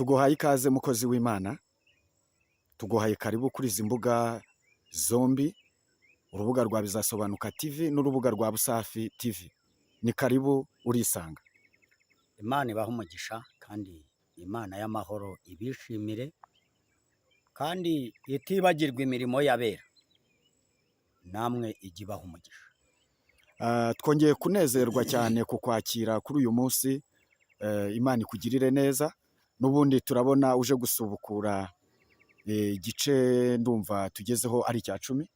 tuguhaye ikaze mukozi w'Imana, tuguhaye karibu kuri izi mbuga zombi, urubuga rwa Bizasobanuka TV n'urubuga rwa Busafi TV. Ni karibu urisanga. Imana ibaha umugisha kandi Imana y'amahoro ibishimire kandi itibagirwa imirimo y'abera, namwe ijya ibaha umugisha. Twongeye kunezerwa cyane kukwakira kuri uyu munsi. Imana ikugirire neza. N'ubundi turabona uje gusubukura igice ndumva tugezeho ari icya 10.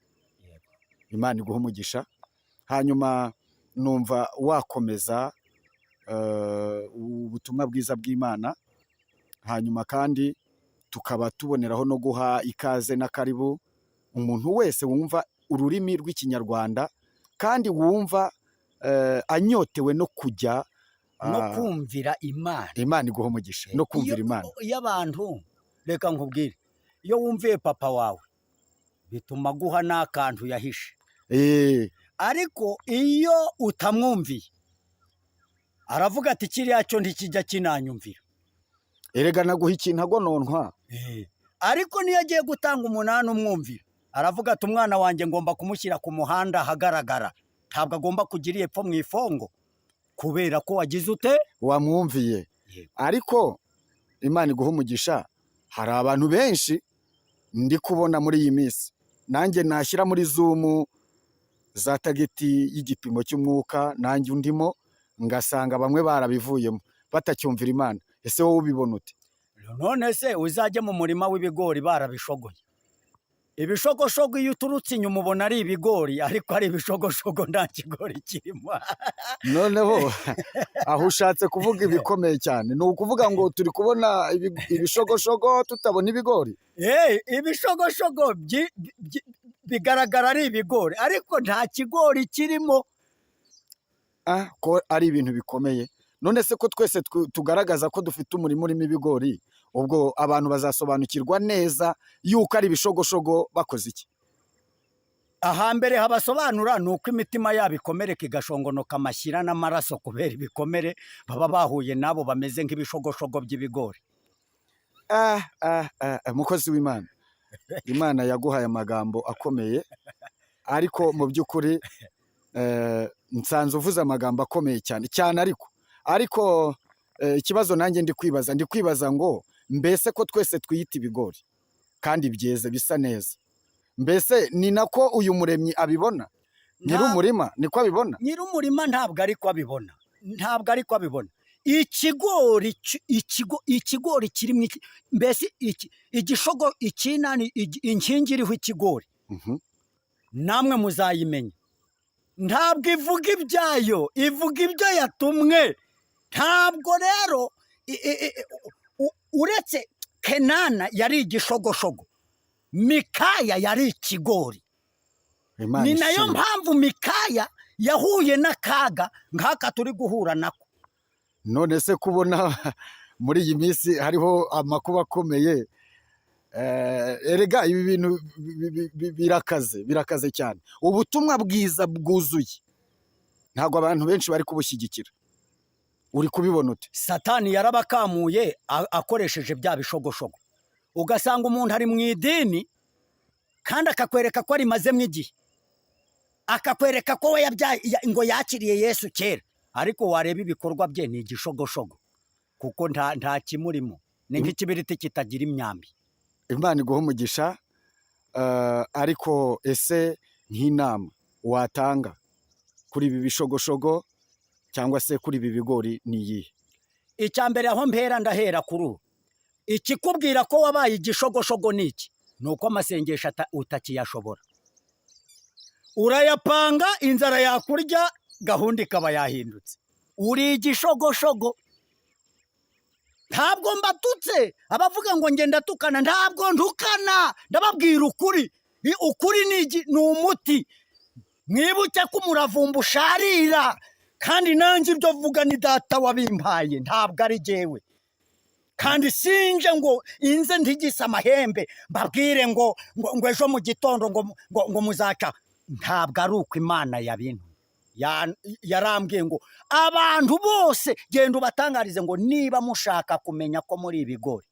Imana iguha umugisha. Hanyuma numva wakomeza ubutumwa bwiza bw'Imana. Hanyuma kandi tukaba tuboneraho no guha ikaze na karibu umuntu wese wumva ururimi rw'ikinyarwanda kandi wumva anyotewe no kujya no kumvira Imana. Imana iguha umugisha no kumvira Imana. Iyo abantu, reka nkubwire, iyo wumviye papa wawe bituma guha n'akantu yahishe. Ariko iyo utamwumviye aravuga ati kiriya cyo ntikijya kinanyumvira. Erega naguha ikintu agonontwa. Ariko niyo agiye gutanga umunani umwumvira aravuga ati umwana wanjye ngomba kumushyira ku muhanda ahagaragara, ntabwo agomba kugira epfo mu ifongo kubera ko wagize ute wamwumviye. Ariko Imana iguha umugisha, hari abantu benshi ndi kubona muri iyi minsi, nanjye nashyira muri Zoom za tageti y'igipimo cy'umwuka, nanjye undimo ngasanga bamwe barabivuyemo batacyumvira Imana. Ese wowe ubibona ute? None se uzajye mu murima w'ibigori barabishogoye? Ibishogoshogo iyo uturutse inyuma ubona ari ibigori, ariko ari ibishogoshogo nta kigori kirimo. Noneho aho ushatse kuvuga ibikomeye cyane, ni ukuvuga ngo turi kubona ibishogoshogo tutabona ibigori. Ibishogoshogo bigaragara ari ibigori, ariko nta kigori kirimo. Ko ari ibintu bikomeye. None se ko twese tugaragaza ko dufite umurimo urimo ibigori, ubwo abantu bazasobanukirwa neza yuko ari ibishogoshogo bakoze iki? Ahambere habasobanura ni uko imitima yabo ikomereka igashongonoka amashyira n'amaraso kubera ibikomere baba bahuye nabo bameze nk'ibishogoshogo by'ibigori. Mukozi w'Imana, Imana yaguhaye amagambo akomeye, ariko mu by'ukuri nsanze uvuze amagambo akomeye cyane cyane. Ariko ikibazo nanjye ndi kwibaza ngo mbese ko twese twiyita ibigori kandi byeze bisa neza, mbese ni nako uyu muremyi abibona? Nyir'umurima niko abibona? Nyir'umurima ntabwo ariko abibona. Ikigori kirimo mbese igishogo ikinani, inkingi iriho ikigori, namwe muzayimenya. Ntabwo ivuga ibyayo, ivuga ibyo yatumwe. Ntabwo rero uretse Kenana yari igishogoshogo, Mikaya yari ikigori. Ni nayo mpamvu Mikaya yahuye n'akaga nk'aka turi guhura nako. None se kubona muri iyi minsi hariho amakuba akomeye, erega ibi bintu birakaze cyane. Ubutumwa bwiza bwuzuye ntabwo abantu benshi bari kubushyigikira. Uri kubibona ute? Satani yarabakamuye akoresheje bya bishogoshogo. Ugasanga umuntu ari mu idini kandi akakwereka ko arimazemo igihe, akakwereka ko we ngo yakiriye Yesu kera, ariko wareba ibikorwa bye ni igishogoshogo kuko nta kimurimo. Ni nk'ikibiriti kitagira imyambi. Imana iguha umugisha. Ariko ese nk'inama watanga kuri ibi bishogoshogo cyangwa se kuri ibi bigori ni iyihe? Icya mbere aho mpera ndahera kuri ubu. Ikikubwira ko wabaye igishogoshogo ni iki? Ni uko amasengesho utakiyashobora. Urayapanga, inzara yakurya, gahunda ikaba yahindutse. Uri igishogoshogo. Ntabwo mbatutse abavuga ngo ngenda tukana, ntabwo ntukana, ndababwira ukuri. Ukuri ni umuti. Mwibuke ko umuravumba usharira, kandi nanjye ibyo vuga ni data wabimpaye, ntabwo ari jyewe. Kandi sinje ngo inze ntigise amahembe mbabwire ngo ejo mu gitondo ngo muzaca. Ntabwo ari uko Imana yabintu. yarambwiye ngo abantu bose genda ubatangarize ngo niba mushaka kumenya ko muri ibigori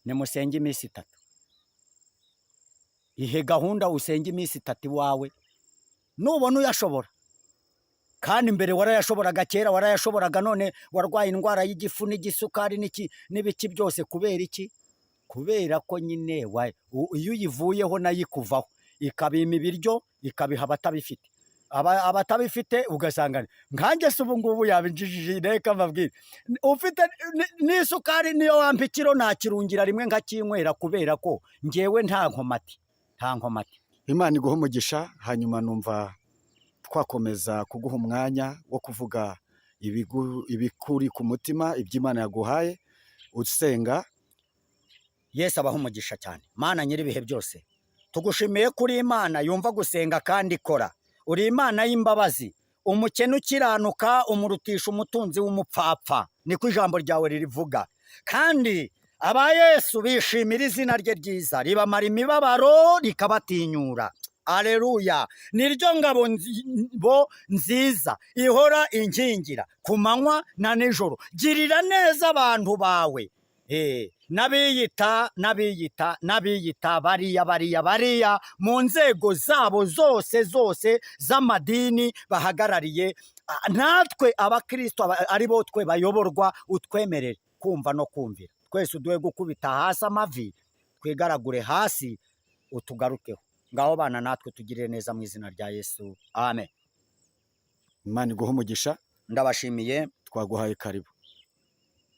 nimusenge iminsi 3. Ihe gahunda usenge iminsi 3 iwawe, nubona uyashobora. Kandi mbere warayashoboraga, kera warayashoboraga, none warwaye indwara y'igifu n'igisukari n'ibiki byose. Kubera iki? Kubera ko nyine iyo uyivuyeho nayo ikuvaho, ikabima ibiryo, ikabiha abatabifite. Abatabifite ugasanga nkanjye se ubu ngubu yabinjijije. Reka mbabwire, ufite n'isukari niyo wampa ikiro nakirungira rimwe nkakinywera, kubera ko ngewe nta nkomati. Imana iguha umugisha. Hanyuma numva twakomeza kuguha umwanya wo kuvuga ibikuri ku mutima, iby'Imana yaguhaye usenga. Yesu abaha umugisha cyane. Mana nyir'ibihe byose, tugushimiye kuri Imana yumva gusenga kandi ikora. Uri Imana y'imbabazi, umukene ukiranuka umurutisha umutunzi w'umupfapfa, niko ijambo ryawe ririvuga. Kandi aba Yesu bishimira izina rye ryiza, ribamara imibabaro rikabatinyura. Aleluya! Niryo ngabo nziza ihora inkingira ku manywa na nijoro. Girira neza abantu bawe, n'abiyita bariya mu nzego zabo zose z'amadini bahagarariye. Natwe abakristo ari bo twe bayoborwa, utwemerere kumva no kumvira. Twese uduhe gukubita hasi amavi, twigaragure hasi, utugarukeho. Ngaho bana natwe tugirire neza mu izina rya Yesu, amen. Imana iguha umugisha. Ndabashimiye, twaguhaye karibu.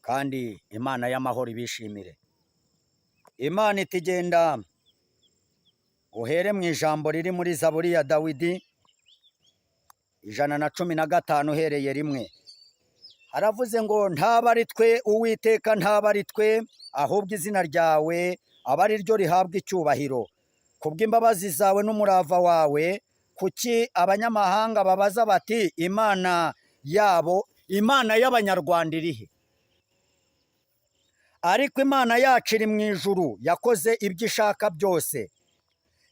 kandi Imana y'amahoro ibishimire. Imana itigenda uhere mu ijambo riri muri Zaburi ya Dawidi 115 uhereye 1. Haravuze ngo ntaba ari twe Uwiteka, ntaba ari twe, ahubwo izina ryawe aba ari ryo rihabwa icyubahiro. Kubw'imbabazi zawe n'umurava wawe, kuki abanyamahanga babaza bati Imana yabo, Imana y'Abanyarwanda irihe? Ariko Imana yacu iri mu ijuru, yakoze ibyo ishaka byose.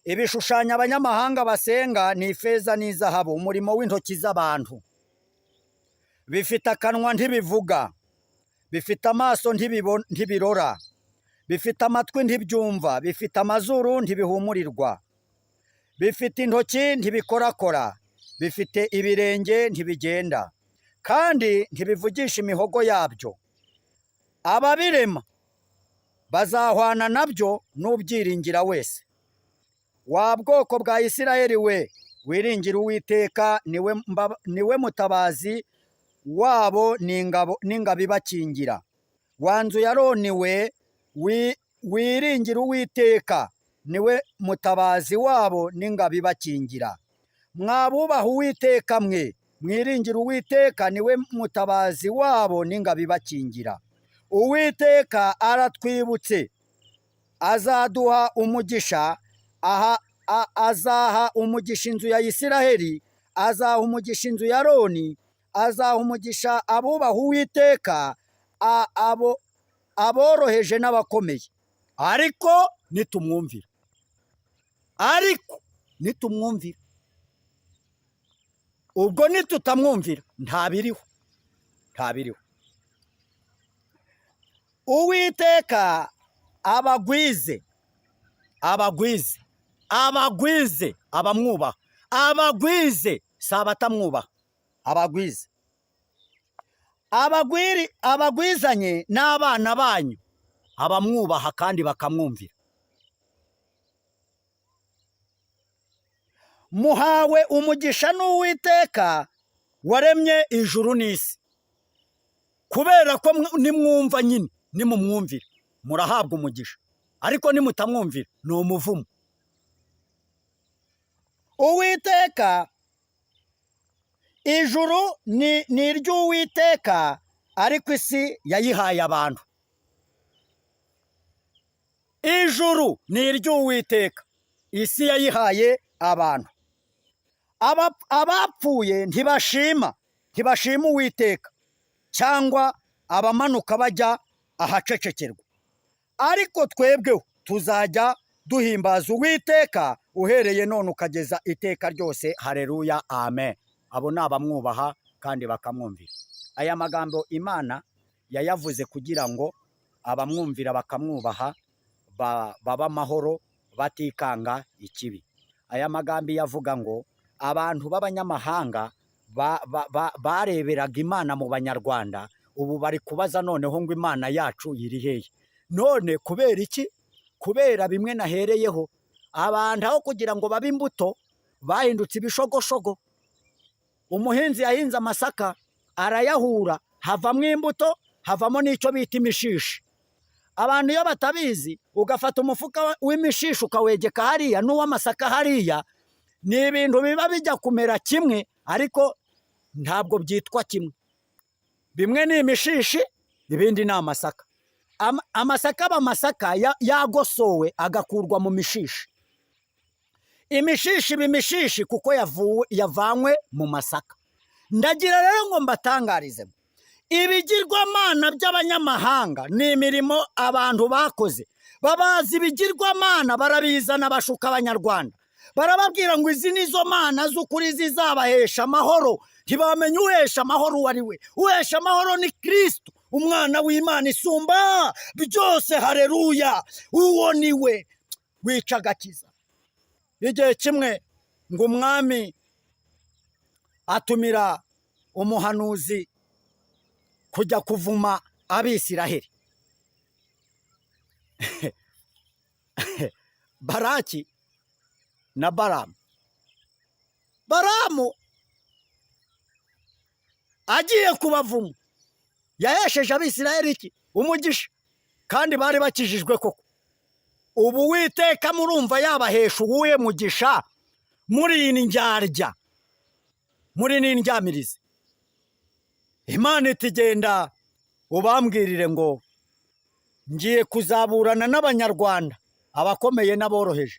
Ibishushanyo abanyamahanga basenga ni ifeza n'izahabu, umurimo w'intoki z'abantu. Bifite akanwa ntibivuga, bifite amaso ntibirora, bifite amatwi ntibyumva, bifite amazuru ntibihumurirwa, bifite intoki ntibikorakora, bifite ibirenge ntibigenda, kandi ntibivugisha imihogo yabyo. Ababirema bazahwana nabyo n'ubyiringira wese. Wa bwoko bwa Isirayeli we, wiringira Uwiteka, niwe mutabazi wabo n'ingabo ibakingira. Wa nzu ya Aroni we, wiringira Uwiteka, niwe mutabazi wabo n'ingabo ibakingira. Mwabubaha Uwiteka mwe, mwiringira Uwiteka, niwe mutabazi wabo n'ingabo ibakingira. Uwiteka aratwibutse, azaduha umugisha, azaha umugisha inzu ya Isiraheli, azaha umugisha inzu ya Aroni, azaha umugisha abubaha Uwiteka, aboroheje n'abakomeye. Ariko nitumwumvira, ubwo nitutamwumvira ntabiriho. Uwiteka abagwize abamwubaha, abagwize si abatamwubaha, abagwize. Abagwizanye n'abana banyu, abamwubaha kandi bakamwumvira. Muhawe umugisha n'Uwiteka waremye ijuru n'isi. Kubera ko nimwumva nyine, nimumwumvira murahabwa umugisha, ariko nimutamwumvira ni umuvumo. Uwiteka, ijuru ni iry'Uwiteka, ariko isi yayihaye abantu. Ijuru ni iry'Uwiteka, isi yayihaye abantu. Abapfuye ntibashima Uwiteka, cyangwa abamanuka bajya ahacecekerwa. Ariko twebweho tuzajya duhimbaza Uwiteka uhereye none ukageza iteka ryose. Haleluya, amen. Abo ni abamwubaha kandi bakamwumvira. Aya magambo Imana yayavuze kugira ngo abamwumvira bakamwubaha baba amahoro batikanga ikibi. Aya magambo yavuga ngo abantu b'abanyamahanga bareberaga Imana mu banyarwanda, ubu bari kubaza noneho ngo Imana yacu iri hehe? None kubera iki? Kubera bimwe nahereyeho, abantu aho kugira ngo babe imbuto bahindutse ibishogoshogo. Umuhinzi yahinze amasaka arayahura, havamo imbuto, havamo n'icyo bita imishishi. Abantu iyo batabizi, ugafata umufuka w'imishishi ukawegeka hariya n'uw'amasaka hariya, ni ibintu biba bijya kumera kimwe ariko ntabwo byitwa kimwe. Bimwe ni imishishi, ibindi ni amasaka. Amasaka aba amasaka yagosowe agakurwa mu mishishi. Imishishi bimishishi kuko yavanywe mu masaka. Ndagira rero ngo mbatangarize, ibigirwamana by'abanyamahanga ni imirimo abantu bakoze. Babazi ibigirwamana, barabizana bashuka abanyarwanda, barababwira ngo izi nizo mana z'ukuri zizabahesha amahoro. Ntibamenye uhesha amahoro uwo ari we. Uhesha amahoro ni Kristo, umwana w'Imana isumba byose. Haleluya! Uwo ni we wica agakiza. Igihe kimwe ngo umwami atumira umuhanuzi kujya kuvuma Abisiraheli. Baraki na Baramu. Baramu agiye kubavuma, yahesheje Abisiraheli iki? Umugisha. Kandi bari bakijijwe koko. Ubu Uwiteka murumva yabahesha uwuhe mugisha muri indyarya, muri n'indyamirizi? Imana iti genda ubambwirire ngo ngiye kuzaburana n'abanyarwanda, abakomeye n'aboroheje.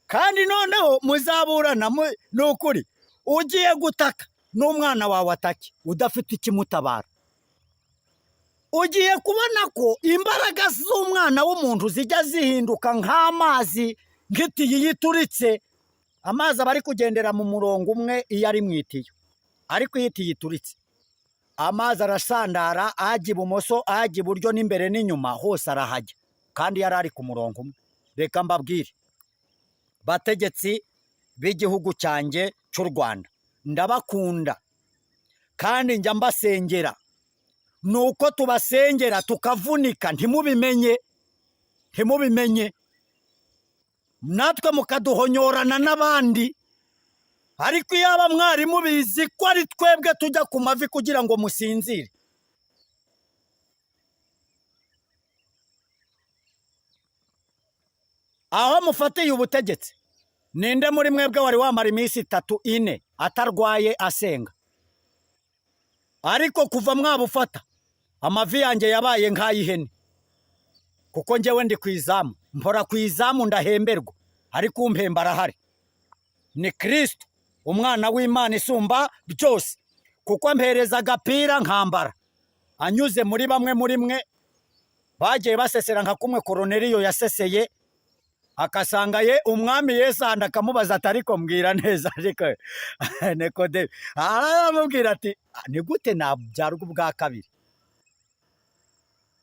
Kandi noneho muzaburana ni ukuri. Ugiye gutaka n'umwana wawe atake udafite ikimutabara. Ugiye kubona ko imbaraga z'umwana w'umuntu zijya zihinduka nk'amazi, nk'itiyo yituritse. Amazi aba ari kugendera mu murongo umwe iyo ari mu itiyo, ariko iyo itiyo ituritse amazi arasandara, ajya ibumoso, ajya iburyo, n'imbere n'inyuma, hose arahajya, kandi yari ari ku murongo umwe. Reka mbabwire bategetsi b'igihugu cyanjye cy'u Rwanda, ndabakunda kandi njya mbasengera. Nuko tubasengera tukavunika, ntimubimenye, natwe mukaduhonyorana n'abandi. Ariko iyaba mwari mubizi ko ari twebwe tujya ku mavi kugira ngo musinzire. Aho mufatiye ubutegetsi, ninde muri mwebwe wari wamara iminsi 3 4 atarwaye asenga? Ariko kuva mwabufata, amavi yanjye yabaye nk'ay'ihene, kuko njyewe ndi ku izamu, mpora ku izamu ndahemberwa, ariko umpemba arahari. Ni Kristo, umwana w'Imana isumba byose, kuko ampereza agapira nkambara. Anyuze muri bamwe muri mwe bagiye basesera nka kumwe Koroneliyo yaseseye, akasanga ye umwami Yesu andi akamubaza ati ariko mbwira neza, ariko Nikodemu aramubwira ati ni gute nabyarwa ubwa kabiri?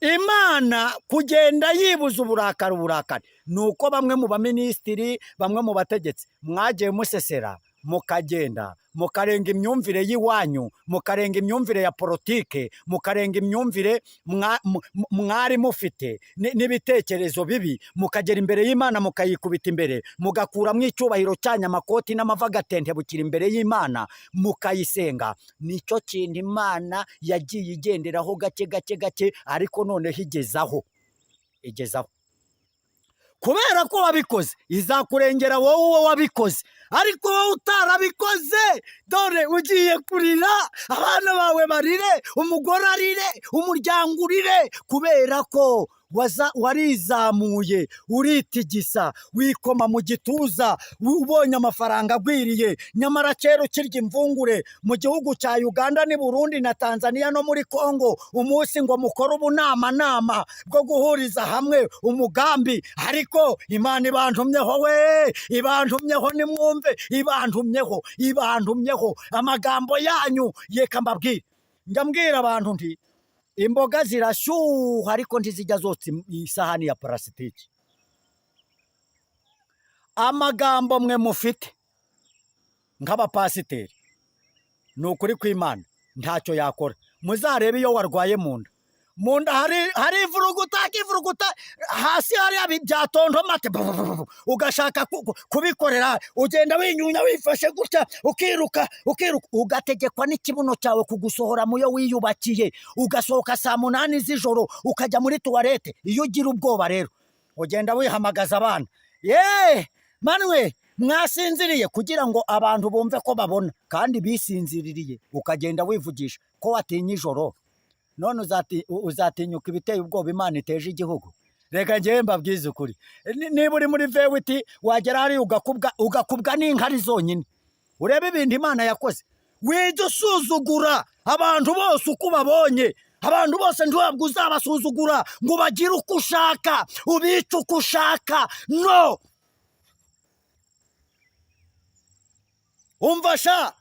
Imana kugenda yibuza uburakari. Nuko bamwe mu baminisitiri, bamwe mu bategetsi mwagiye musesera, mukagenda mukarenga imyumvire y'iwanyu, mukarenga imyumvire ya politike, mukarenga imyumvire mwari mufite n'ibitekerezo bibi, mukagera imbere y'Imana mukayikubita imbere, mugakuramo icyubahiro cyanyu, amakoti n'amavi agatentebukira imbere y'Imana, mukayisenga. Nicyo kintu Imana yagiye igenderaho gake, ariko noneho igezaho. Kubera ko wabikoze, izakurengera wowe uwo wabikoze. Ariko wowe utarabikoze, dore ugiye kurira, abana bawe barire, umugore arire, umuryango urire, kubera ko warizamuye, uritigisa, wikoma mu gituza, ubonye amafaranga agwiriye. Nyamara kera ukirya imvungure mu gihugu cya Uganda n'i Burundi na Tanzania no muri Kongo, umunsi ngo mukore ubunama bwo guhuriza hamwe umugambi. Ariko Imana ibantumyeho, we ibantumyeho, nimwumve, ibantumyeho amagambo yanyu. Yeka mbabwire, njya mbwira abantu nti imboga zirashyuha ariko ntizijya zotsa isahani ya parasitiki. amagambo mwe mufite nk'abapasiteri ni ukuri kw'Imana ntacyo yakora. Muzarebe iyo warwaye mu nda hari ivuruguta akivuruguta hasi hari byatontomate ugashaka kubikorera, ugenda winyunya wifashe gutya ukiruka ugategekwa n'ikibuno cyawe kugusohora muyo wiyubakiye, ugasohoka saa 8 z'ijoro ukajya muri tuwarete. Iyo ugira ubwoba rero ugenda wihamagaza abana, manwe mwasinziriye, kugira ngo abantu bumve ko babona kandi bisinziririye, ukagenda wivugisha ko watinya ijoro. None uzatinyuka ibiteye ubwoba Imana iteje igihugu? Reka njyewe mbabwize ukuri, niba uri muri vewiti wagera hari ugakubwa n'inkari zonyine. Urebe ibintu Imana yakoze. Wijya usuzugura abantu bose uko babonye. Abantu bose ntiwabwo uzabasuzugura ngo bagire uko ushaka, ubice uko ushaka. No, umva sha,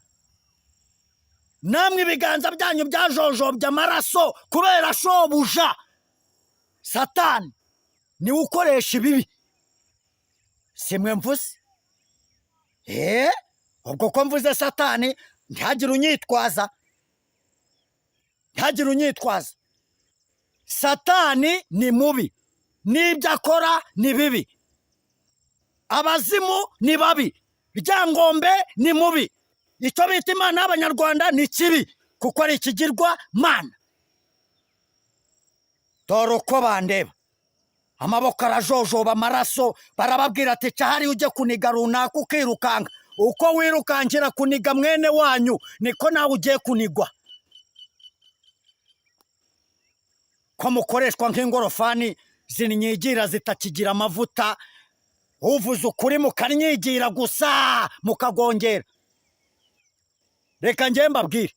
namwe ibiganza byanyu byajojobye amaraso kubera shobuja Satani niwe ukoresha ibibi. Simwe mvuze? Ubwo ko mvuze Satani ntihagire unyitwaza. Satani ni mubi, n'ibyo akora ni bibi. Abazimu ni babi, Ryangombe ni mubi. Icyo bita Imana y'Abanyarwanda ni kibi kuko ari ikigirwa mana. Dore uko bandeba, amaboko arajojoba amaraso, barababwira ati cyahari ujye kuniga runaka ukirukanga. Uko wirukankira kuniga mwene wanyu niko nawe ugiye kunigwa. Ko mukoreshwa nk'ingorofani zinyigira zitakigira amavuta, uvuze ukuri mukanyigira gusa mukagongera. Reka njye mbabwire,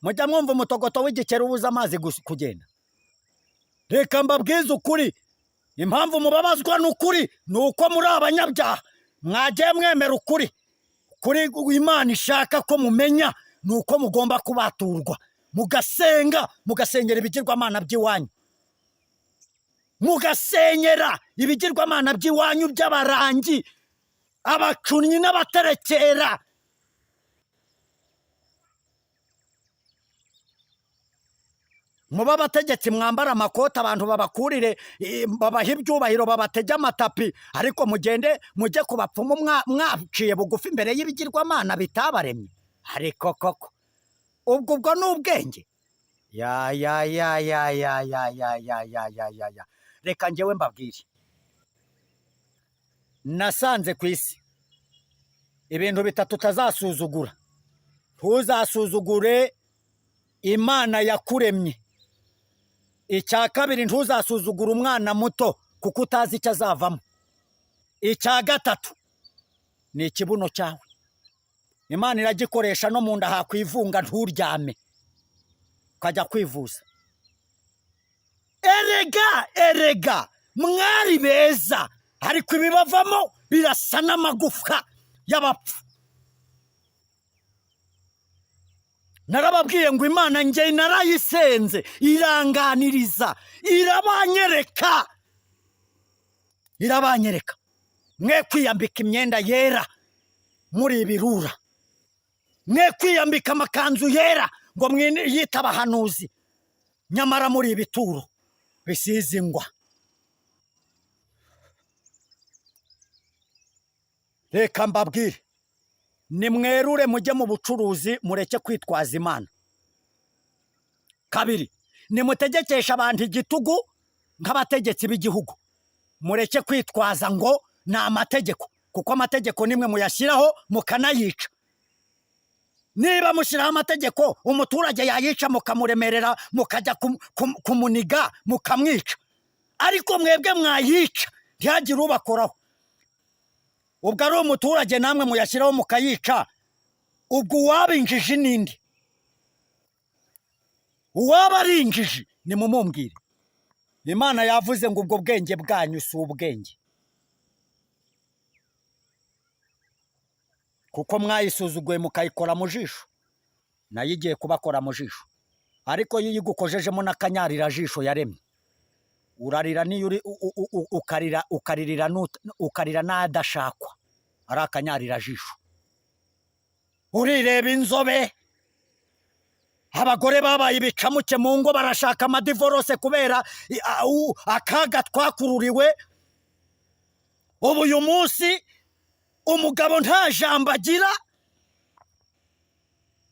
mujya mwumva umutogoto w'igikeri ubuza amazi kugenda. Reka mbabwize ukuri, impamvu mubabazwa n'ukuri ni uko muri abanyabyaha. Mwagiye mwemera ukuri Imana ishaka ko mumenya, ni uko mugomba kubaturwa, mugasengera ibigirwamana by'iwanyu, mugasenyera ibigirwamana by'iwanyu by'abarangi, abacunnyi n'abaterekera. Muba abategetsi mwambara amakoti, abantu babakurire, babaha ibyubahiro, babatege amatapi, ariko mujye ku bapfumu mwaciye bugufi imbere y'ibigirwamana bitabaremye. Ariko koko ubwo ni ubwenge? Reka njyewe mbabwire, nasanze ku isi ibintu bitatu utazasuzugura. Ntuzasuzugure Imana yakuremye. Icya kabiri, ntuzasuzugura umwana muto kuko utazi icyo azavamo. Icya gatatu ni ikibuno cyawe. Imana iragikoresha no mu nda hakwivunga nturyame ukajya kwivuza. Erega mwari beza, ariko ibibavamo birasa n'amagufwa y'abapfu. Narababwiye ngo Imana njye narayisenze iranganiriza, irabanyereka. Mwe kwiyambika imyenda yera muri ibirura, mwe kwiyambika amakanzu yera ngo mwiyita abahanuzi, nyamara muri ibituro bisize ingwa. Reka mbabwire, nimwerure mujye mu bucuruzi, mureke kwitwaza Imana. Kabiri, nimutegekesha abantu igitugu nk'abategetsi b'igihugu, mureke kwitwaza ngo ni amategeko, kuko amategeko nimwe muyashyiraho mukanayica. Niba mushyiraho amategeko umuturage yayica mukamuremerera, mukajya kumuniga mukamwica, ariko mwebwe mwayica ntihagire ubakoraho. Ubwo ari umuturage namwe muyashyiraho mukayica, ubwo uwaba injiji n'indi, uwaba ari injiji nimumumbwire. Imana yavuze ngo ubwo bwenge bwanyu si ubwenge, kuko mwayisuzuguye mukayikora mu jisho, nayo igiye kubakora mu jisho. Ariko iyo iyigukojejemo n'akanyarira jisho yaremye, urarira niyo uri ukaririra n'adashakwa ari akanyarira jisho. Urireba inzobe, abagore babaye ibicamuke mu ngo barashaka amadivorose kubera akaga twakururiwe. Ubu uyu munsi umugabo nta jambo agira,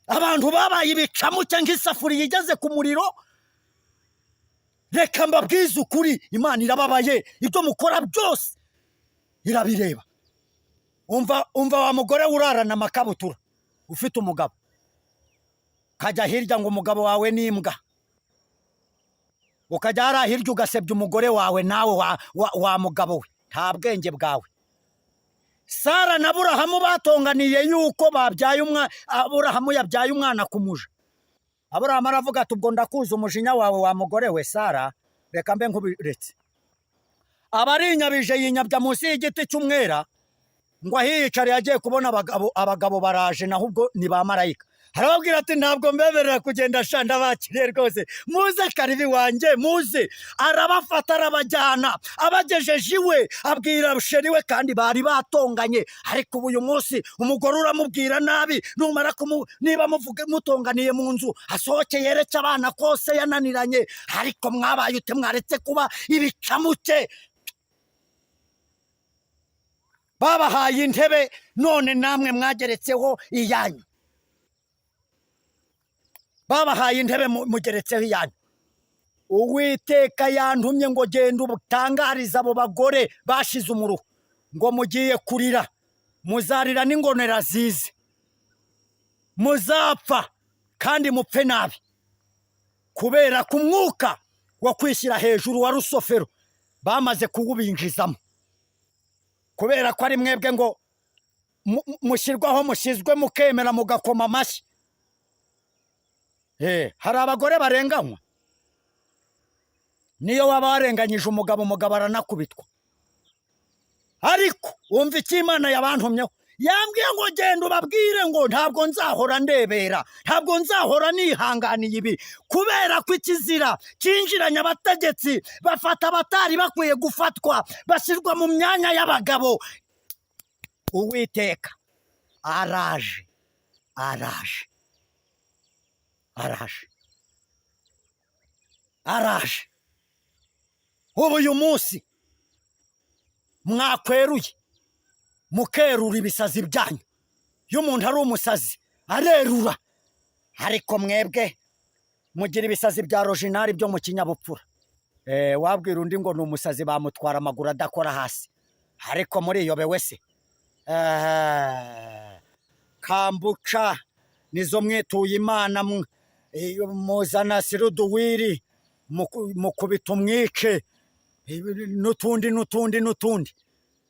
abantu babaye ibicamuke nk'isafuriya igeze ku muriro. Reka mbabwize ukuri, Imana irababaye, ibyo mukora byose irabireba. Umva wa mugore urarana amakabutura ufite umugabo, kajya hirya ngo umugabo wawe ni imbwa, ukajya hariya hirya ugasebya umugore wawe, nawe wa mugabo we nta bwenge bwawe. Sara na Aburahamu batonganiye yuko babyaye Aburahamu yabyaye umwana ku muja. Aburahamu aravuga ati ubwo ndakuza umujinya wawe wa mugore we Sara, reka mbe nkubiretse. Abarinyabije yinyabya munsi y'igiti cy'umwera, ngo ahiyicare yagiye kubona abagabo baraje, naho ubwo ni ba marayika. Arababwira ati ntabwo mbemerera kugenda shanda bakiriye rwose, muze karibi wanjye muze. Arabafata arabajyana, abagejeje iwe abwira sheri we, kandi bari batonganye. Ariko ubu uyu munsi umugore uramubwira nabi, numara niba mutonganiye mu nzu asohoke yereke abana kose yananiranye. Ariko mwabaye ute mwaretse kuba ibicamuke? Babahaye intebe none namwe mwageretseho iyanyu. Babahaye intebe mugeretseho iyanyu. Uwiteka yantumye ngo genda ubutangariza abo bagore bashize umuruho ngo mugiye kurira, muzarira n'ingonera zize, muzapfa kandi mupfe nabi, kubera ku mwuka wo kwishyira hejuru wa rusofero bamaze kuwubinjizamo. Kubera ko ari mwebwe ngo mushyirwaho, mushyizwe mukemera mugakoma amashyi. Hari abagore barenganywa, niyo waba warenganyije umugabo aranakubitwa. Ariko wumva icyo Imana yabantumyeho, yambwiye ngo genda ubabwire ngo ntabwo nzahora ndebera, ntabwo nzahora nihanganiye ibi, kubera ko ikizira cyinjiranye abategetsi bafata abatari bakwiye gufatwa, bashyirwa mu myanya y'abagabo. Uwiteka araje, araje, araje, araje. Ubu uyu munsi mwakweruye mukerura ibisazi byanyu. Iyo umuntu ari umusazi arerura, ariko mwebwe mugira ibisazi bya rojinari byo mu kinyabupfura. Wabwira undi ngo ni umusazi bamutwara amaguru adakora hasi, ariko muriyobewe se. Kambuca nizo mwituye Imana, muzana siruduwiri mukubita umwice, n'utundi.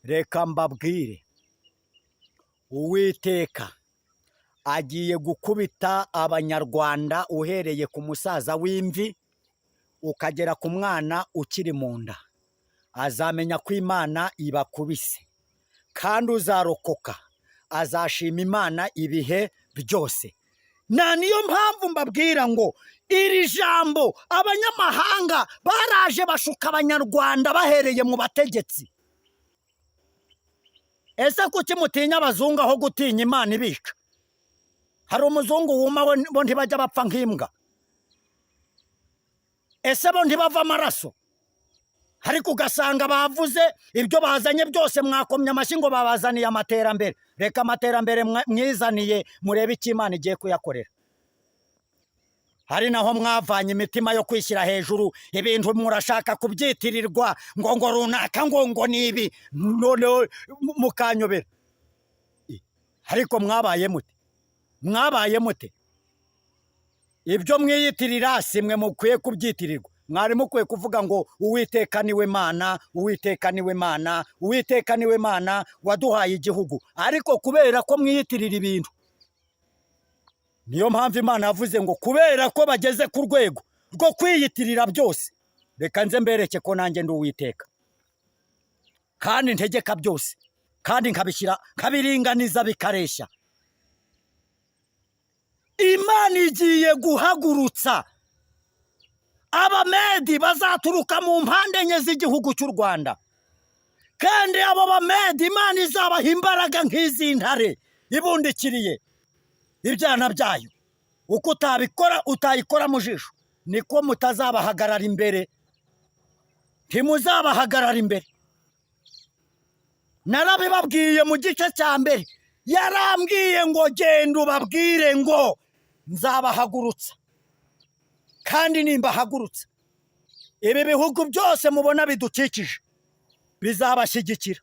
Reka mbabwire, Uwiteka agiye gukubita abanyarwanda uhereye ku musaza w'imvi ukagera ku mwana ukiri mu nda. Azamenya ko Imana ibakubise, kandi uzarokoka azashima Imana ibihe byose. Niyo mpamvu mbabwira ngo iri jambo abanyamahanga baraje bashuka abanyarwanda bahereye mu bategetsi. Ese kuki mutinya abazungu aho gutinya Imana ibica? Hari umuzungu wuma bo ntibajya bapfa nk'imbwa? Ese bo ntibava amaraso? Ariko ugasanga bavuze ibyo bazanye byose mwakomye amashyi ngo babazaniye amaterambere. Reka amaterambere mwizaniye murebe icyo Imana igiye kuyakorera. Hari naho mwavanye imitima yo kwishyira hejuru, ibintu murashaka kubyitirirwa ngo runaka ngo nibi, none mukanyobera. Ariko mwabaye mute? Ibyo mwiyitirira simwe mukwiye kubyitirirwa. Mwari mukwiye kuvuga ngo Uwiteka niwe Mana, Uwiteka niwe Mana, Uwiteka niwe Mana waduhaye igihugu. Ariko kubera ko mwiyitirira ibintu, niyo mpamvu Imana yavuze ngo kubera ko bageze ku rwego rwo kwiyitirira byose, reka nze mbereke ko nanjye ndi Uwiteka, kandi ntegeka byose, kandi nkabiringaniza bikareshya. Imana igiye guhagurutsa abamedi bazaturuka mu mpande enye z'igihugu cy'u Rwanda, kandi abo bamedi Imana izabaha imbaraga nk'iz'intare ibundikiriye ibyana byayo. Uko utayikora mu jisho niko mutazabahagarara imbere, ntimuzabahagarara imbere. Narabibabwiye mu gice cya mbere, yarambwiye ngo genda ubabwire ngo nzabahagurutsa, kandi nimbahagurutsa ibi bihugu byose mubona bidukikije bizabashyigikira,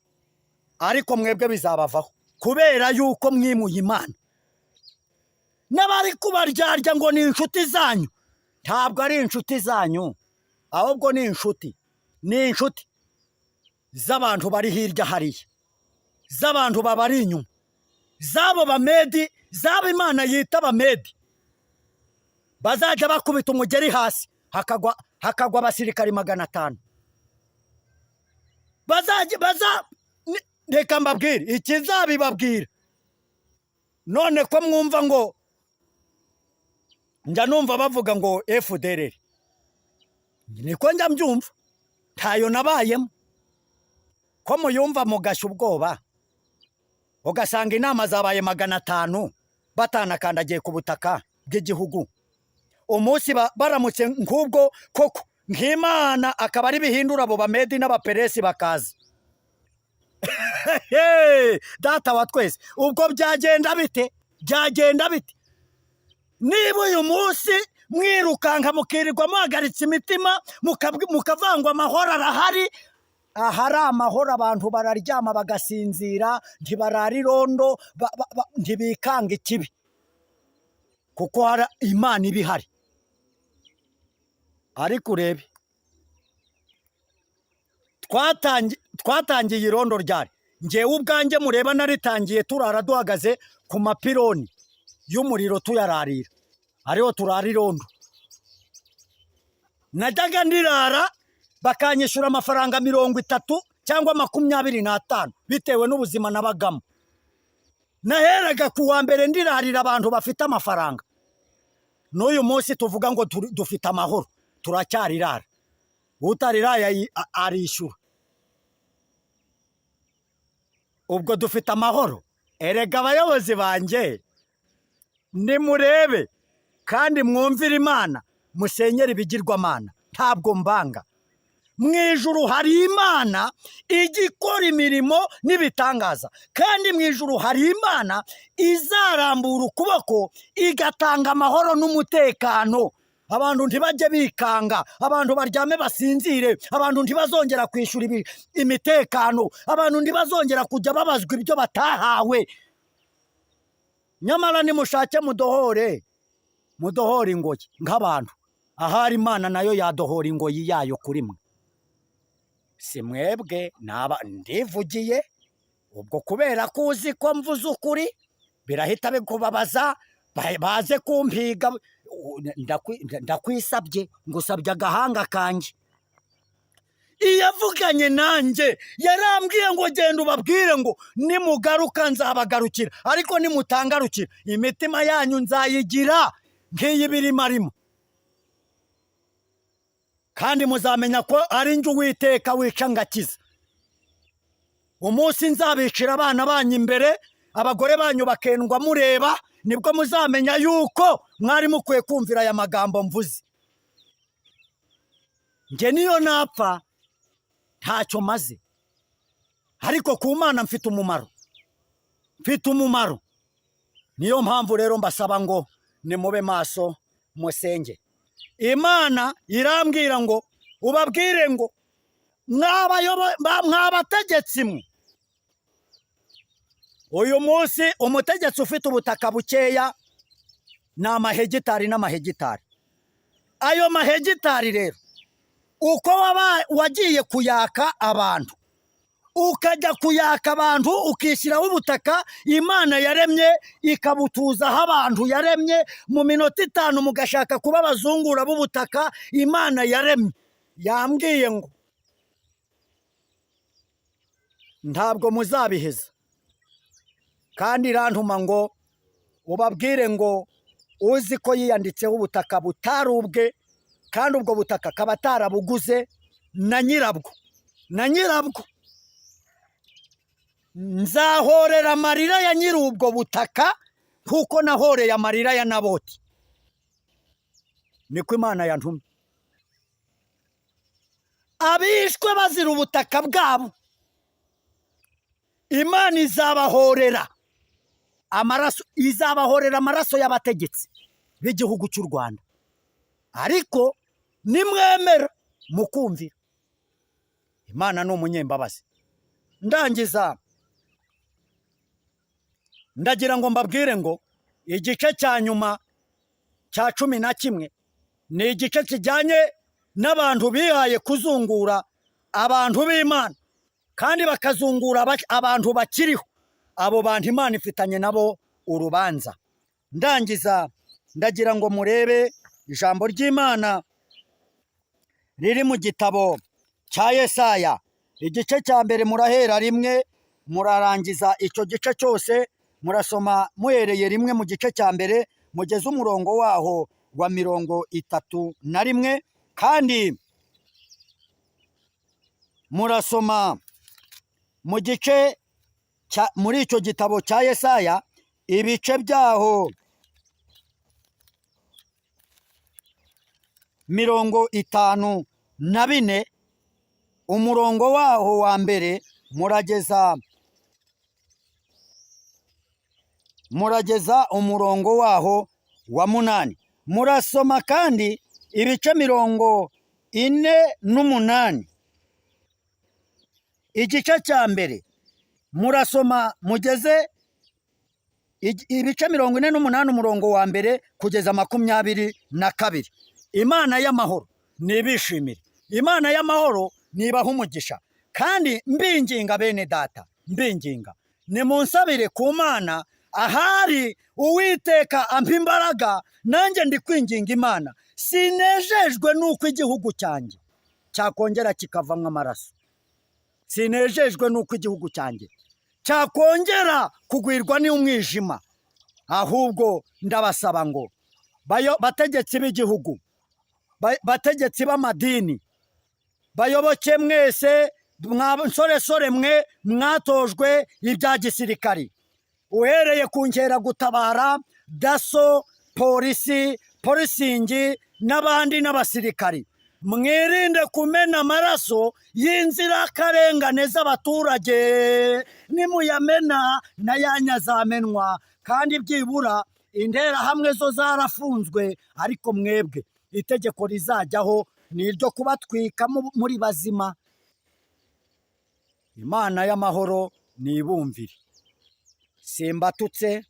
ariko mwebwe bizabavaho kubera yuko mwimuye Imana. N'abari kubaryarya ngo ni inshuti zanyu, ntabwo ari inshuti zanyu, ahubwo ni inshuti z'abantu bari hirya hariya, z'abantu babari inyuma, z'abo bamedi, z'abo Imana yita abamedi. Bazajya bakubita umugeri hasi hakagwa abasirikari 500. Reka mbabwire ikizabibabwira. None ko mwumva ngo njya numva bavuga ngo FDLR, niko njya mbyumva, ntayo nabayemo. Ko muyumva mugashya ubwoba, ugasanga inama zabaye 500 batanakandagiye ku butaka bw'igihugu. Umunsi baramutse nk'ubwo koko nk'Imana akaba ari bihindura abo bamedi n'abaperesi bakaza. Data wa twese, ubwo byagenda bite? Niba uyu munsi mwirukanka mukirirwa muhagaritse imitima mukavangwa amahoro arahari, ahari amahoro abantu bararyama bagasinzira, ntibarara irondo, ntibikanga ikibi, kuko hari Imana ibihari. Ariko urebe, twatangiye irondo ryari? Ngewe ubwanjye mureba naritangiye turara duhagaze ku mapironi y'umuriro tuyararira, ariho turara irondo. Najyaga ndirara bakanyishyura amafaranga 30 cyangwa 25 bitewe n'ubuzima nabagamo. Naheraga ku wa mbere ndirarira abantu bafite amafaranga. N'uyu munsi tuvuga ngo dufite amahoro, turacyarirara. Utariraya arishyura. Ubwo dufite amahoro? Erega abayobozi banjye nimurebe kandi mwumvire Imana, musenyera ibigirwamana, ntabwo mbanga. Mu ijuru hari Imana igikora imirimo n'ibitangaza, kandi mu ijuru hari Imana izarambura ukuboko igatanga amahoro n'umutekano. Abantu ntibajye bikanga, abantu baryame basinzire, abantu ntibazongera kwishyura imitekano, abantu ntibazongera kujya babazwa ibyo batahawe. Nyamara nimushake mudohore ingoyi nk'abantu, ahari Imana nayo yadohora ingoyi yayo kuri mwe. Si mwebwe ndivugiye, ubwo kubera ko uzi ko mvuze ukuri birahita bikubabaza, baze kumpiga. Ndakwisabye, ngusabye agahanga kanjye. Iyo avuganye nanjye yarambwiye ngo genda ubabwire ngo nimugaruka nzabagarukira, ariko nimutangarukira imitima yanyu nzayigira nk'iy'ibirima arimo, kandi muzamenya ko ari njye Uwiteka wica ngakiza. Umunsi nzabicira abana banyu imbere, abagore banyu bakendwa mureba, nibwo muzamenya yuko mwari mukwiye kumvira aya magambo mvuze. Nge niyo napfa ntacyo maze, ariko ku Mana mfite umumaro. Niyo mpamvu rero mbasaba ngo nimube maso musenge. Imana irambwira ngo ubabwire ngo mwabategetsi mwe, uyu munsi umutegetsi ufite ubutaka bukeya ni amahegitari n'amahegitari. Ayo mahegitari rero uko wagiye kuyaka abantu, ukajya kuyaka abantu ukishyiraho ubutaka Imana yaremye ikabutuzaho abantu yaremye, mu minota 5 mugashaka kuba abazungura b'ubutaka Imana yaremye. Yambwiye ngo ntabwo muzabiheza, kandi irantuma ngo ubabwire ngo uzi ko yiyanditseho ubutaka butari ubwe kandi ubwo butaka akaba atarabuguze na nyirabwo nzahorera amarira ya nyiri ubwo butaka kuko nahoreye amarira ya Naboti. Niko Imana yantumye. Abishwe bazira ubutaka bwabo, Imana izabahorera amaraso, izabahorera amaraso y'abategetsi b'igihugu cy'u Rwanda. Ariko nimwemera mukumvira, Imana ni umunyembabazi. Ndangiza ndagira ngo mbabwire ngo igice cya nyuma cya 11 ni igice kijyanye n'abantu bihaye kuzungura abantu b'Imana kandi bakazungura abantu bakiriho. Abo bantu Imana ifitanye nabo urubanza. Ndangiza ndagira ngo murebe ijambo ry'Imana riri mu gitabo cya Yesaya, igice cya mbere murahera rimwe murarangiza icyo gice cyose, murasoma muhereye rimwe mu gice cya mbere mugeze umurongo waho wa 31, kandi murasoma mu gice muri icyo gitabo cya Yesaya ibice byaho 54, umurongo waho wa mbere murageza umurongo waho wa 8. Murasoma kandi ibice 48, igice cya mbere murasoma mugeze ibice 48 umurongo wa mbere kugeza 22. Imana y'amahoro nibishimire, Imana y'amahoro nibaha umugisha. Kandi mbinginga bene data, mbinginga nimunsabire ku Mana, ahari Uwiteka ampa imbaraga, nanjye ndi kwinginga Imana. Sinejejwe nuko igihugu cyanjye cyakongera kikavamwo amaraso, sinejejwe nuko igihugu cyanjye cyakongera kugwirwa n'umwijima. Ahubwo ndabasaba ngo bategetsi b'igihugu, bategetsi b'amadini, bayoboke mwese, nsoresore mwe mwatojwe ibya gisirikari, uhereye ku nkeragutabara, daso, polisi, polisingi n'abandi n'abasirikari. Mwirinde kumena amaraso y'inzirakarengane z'abaturage, nimuyamena na yanyu azamenwa. Kandi byibura interahamwe zo zarafunzwe, ariko mwebwe itegeko rizajyaho ni iryo kubatwika muri bazima. Imana y'amahoro nibumvire. Simbatutse,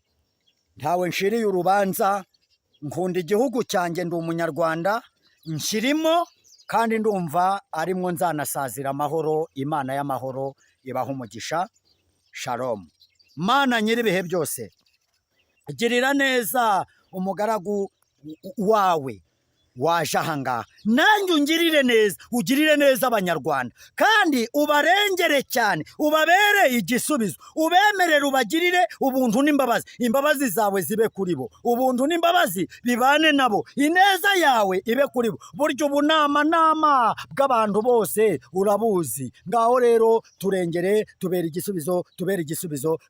ntawe nshiriye urubanza, nkunda igihugu cyanjye, ndi umunyarwanda, nshirimo kandi ndumva arimwo nzanasazira amahoro. Imana y'amahoro ibaha umugisha. Shalom. Mana nyiribihe byose, girira neza umugaragu wawe waje ahangaha, nanjye ugirire neza abanyarwanda, kandi ubarengere cyane, ubabere igisubizo, ubemerere, ubagirire ubuntu n'imbabazi. Imbabazi zawe zibe kuri bo, ubuntu n'imbabazi bibane nabo, ineza yawe ibe kuri bo. Burya ubunama bw'abantu bose urabuzi. Ngaho rero turengere, tubere igisubizo,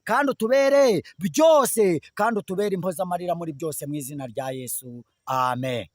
kandi utubere byose, kandi utubere impozamarira muri byose, mu izina rya Yesu. Amen.